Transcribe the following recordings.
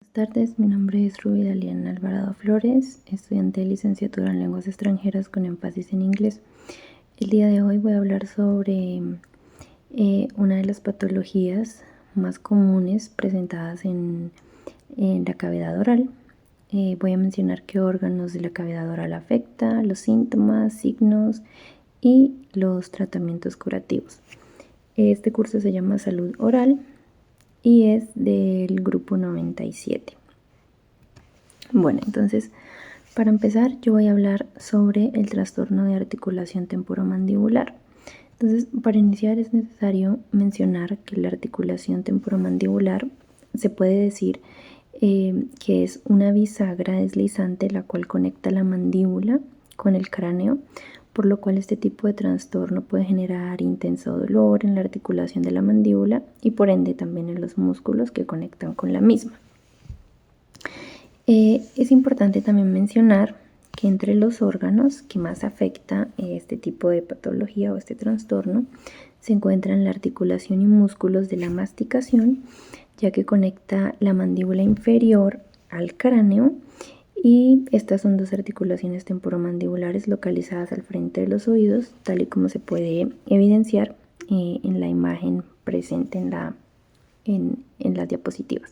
Buenas tardes, mi nombre es Rubí Daliana Alvarado Flores, estudiante de licenciatura en lenguas extranjeras con énfasis en inglés. El día de hoy voy a hablar sobre una de las patologías más comunes presentadas en la cavidad oral. Voy a mencionar qué órganos de la cavidad oral afecta, los síntomas, signos y los tratamientos curativos. Este curso se llama Salud Oral y es del grupo 97. Bueno, entonces, para empezar, yo voy a hablar sobre el trastorno de articulación temporomandibular. Entonces, para iniciar es necesario mencionar que la articulación temporomandibular se puede decir que es una bisagra deslizante la cual conecta la mandíbula con el cráneo, por lo cual este tipo de trastorno puede generar intenso dolor en la articulación de la mandíbula y por ende también en los músculos que conectan con la misma. Es importante también mencionar que entre los órganos que más afecta este tipo de patología o este trastorno se encuentran la articulación y músculos de la masticación, ya que conecta la mandíbula inferior al cráneo, y estas son dos articulaciones temporomandibulares localizadas al frente de los oídos, tal y como se puede evidenciar en la imagen presente en las diapositivas.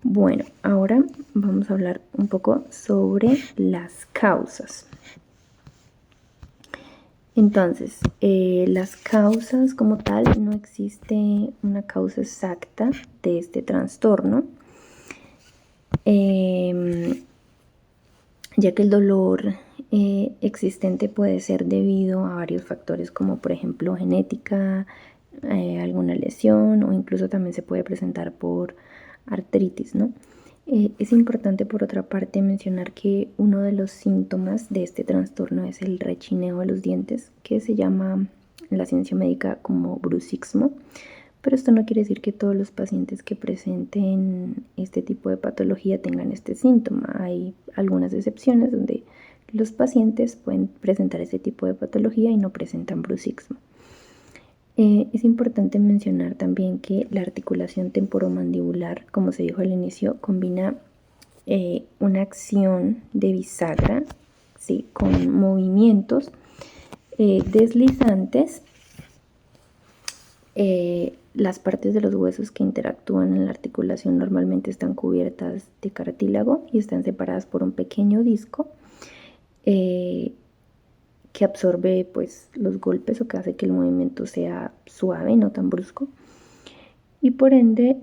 Bueno, ahora vamos a hablar un poco sobre las causas. Entonces, las causas como tal, no existe una causa exacta de este trastorno, ya que el dolor existente puede ser debido a varios factores como por ejemplo genética, alguna lesión, o incluso también se puede presentar por artritis, ¿no? Es importante por otra parte mencionar que uno de los síntomas de este trastorno es el rechineo de los dientes, que se llama en la ciencia médica como bruxismo, pero esto no quiere decir que todos los pacientes que presenten este tipo de patología tengan este síntoma. Hay algunas excepciones donde los pacientes pueden presentar este tipo de patología y no presentan bruxismo. Es importante mencionar también que la articulación temporomandibular, como se dijo al inicio, combina una acción de bisagra, ¿sí?, con movimientos deslizantes. Las partes de los huesos que interactúan en la articulación normalmente están cubiertas de cartílago y están separadas por un pequeño disco que absorbe pues los golpes, o que hace que el movimiento sea suave y no tan brusco. Y por ende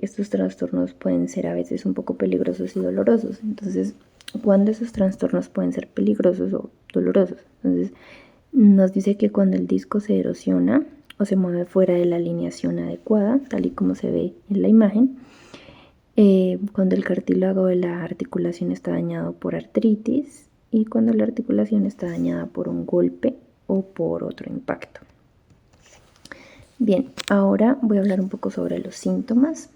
estos trastornos pueden ser a veces un poco peligrosos y dolorosos. Entonces, ¿cuándo esos trastornos pueden ser peligrosos o dolorosos? Entonces, nos dice que cuando el disco se erosiona o se mueve fuera de la alineación adecuada, tal y como se ve en la imagen, cuando el cartílago de la articulación está dañado por artritis, y cuando la articulación está dañada por un golpe o por otro impacto. Bien, ahora voy a hablar un poco sobre los síntomas.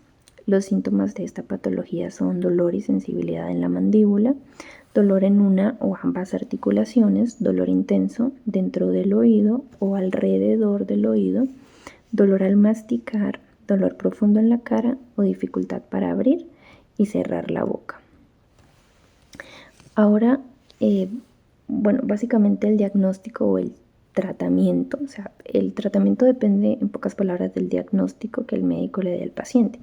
Los síntomas de esta patología son dolor y sensibilidad en la mandíbula, dolor en una o ambas articulaciones, dolor intenso dentro del oído o alrededor del oído, dolor al masticar, dolor profundo en la cara o dificultad para abrir y cerrar la boca. Ahora, bueno, básicamente el diagnóstico o el tratamiento, o sea, el tratamiento depende en pocas palabras del diagnóstico que el médico le dé al paciente.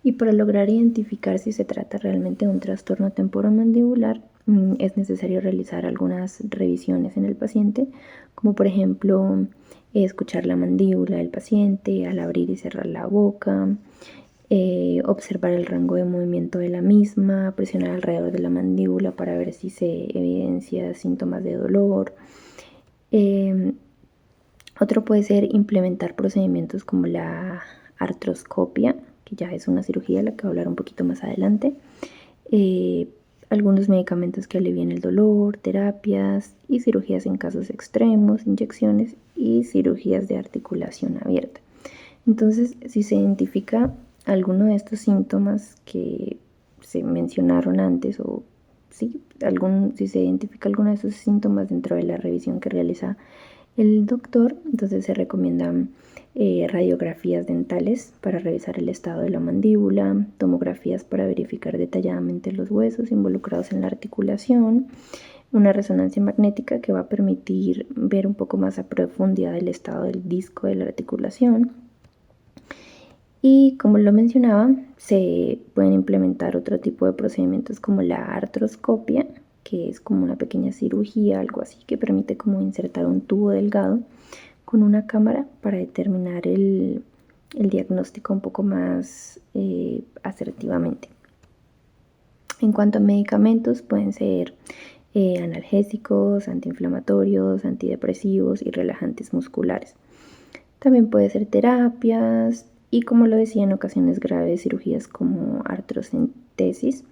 Y para lograr identificar si se trata realmente de un trastorno temporomandibular, es necesario realizar algunas revisiones en el paciente, como por ejemplo escuchar la mandíbula del paciente al abrir y cerrar la boca, observar el rango de movimiento de la misma, presionar alrededor de la mandíbula para ver si se evidencia síntomas de dolor. Otro puede ser implementar procedimientos como la artroscopia, que ya es una cirugía, la que voy a hablar un poquito más adelante. Algunos medicamentos que alivien el dolor, terapias y cirugías en casos extremos, inyecciones y cirugías de articulación abierta. Entonces, si se identifica alguno de estos síntomas que se mencionaron antes, o si se identifica alguno de estos síntomas dentro de la revisión que realiza el doctor. Entonces se recomiendan radiografías dentales para revisar el estado de la mandíbula, tomografías para verificar detalladamente los huesos involucrados en la articulación, una resonancia magnética que va a permitir ver un poco más a profundidad el estado del disco de la articulación. Y como lo mencionaba, se pueden implementar otro tipo de procedimientos como la artroscopia, que es como una pequeña cirugía, algo así, que permite como insertar un tubo delgado con una cámara para determinar el diagnóstico un poco más asertivamente. En cuanto a medicamentos, pueden ser analgésicos, antiinflamatorios, antidepresivos y relajantes musculares. También puede ser terapias y, como lo decía, en ocasiones graves, cirugías como artrocentesis,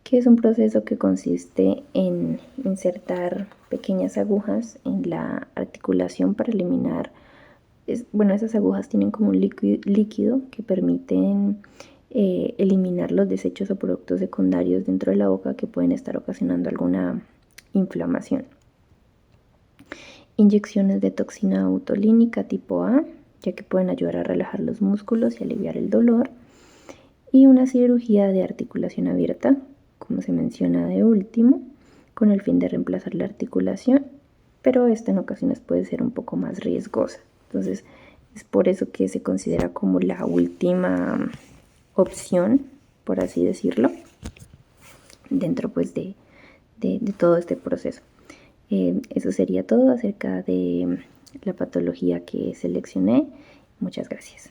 que es un proceso que consiste en insertar pequeñas agujas en la articulación para eliminar, esas agujas tienen como un líquido que permiten eliminar los desechos o productos secundarios dentro de la boca que pueden estar ocasionando alguna inflamación. Inyecciones de toxina botulínica tipo A, ya que pueden ayudar a relajar los músculos y aliviar el dolor. Y una cirugía de articulación abierta, como se menciona de último, con el fin de reemplazar la articulación, pero esta en ocasiones puede ser un poco más riesgosa. Entonces es por eso que se considera como la última opción, por así decirlo, dentro pues de todo este proceso. Eso sería todo acerca de la patología que seleccioné. Muchas gracias.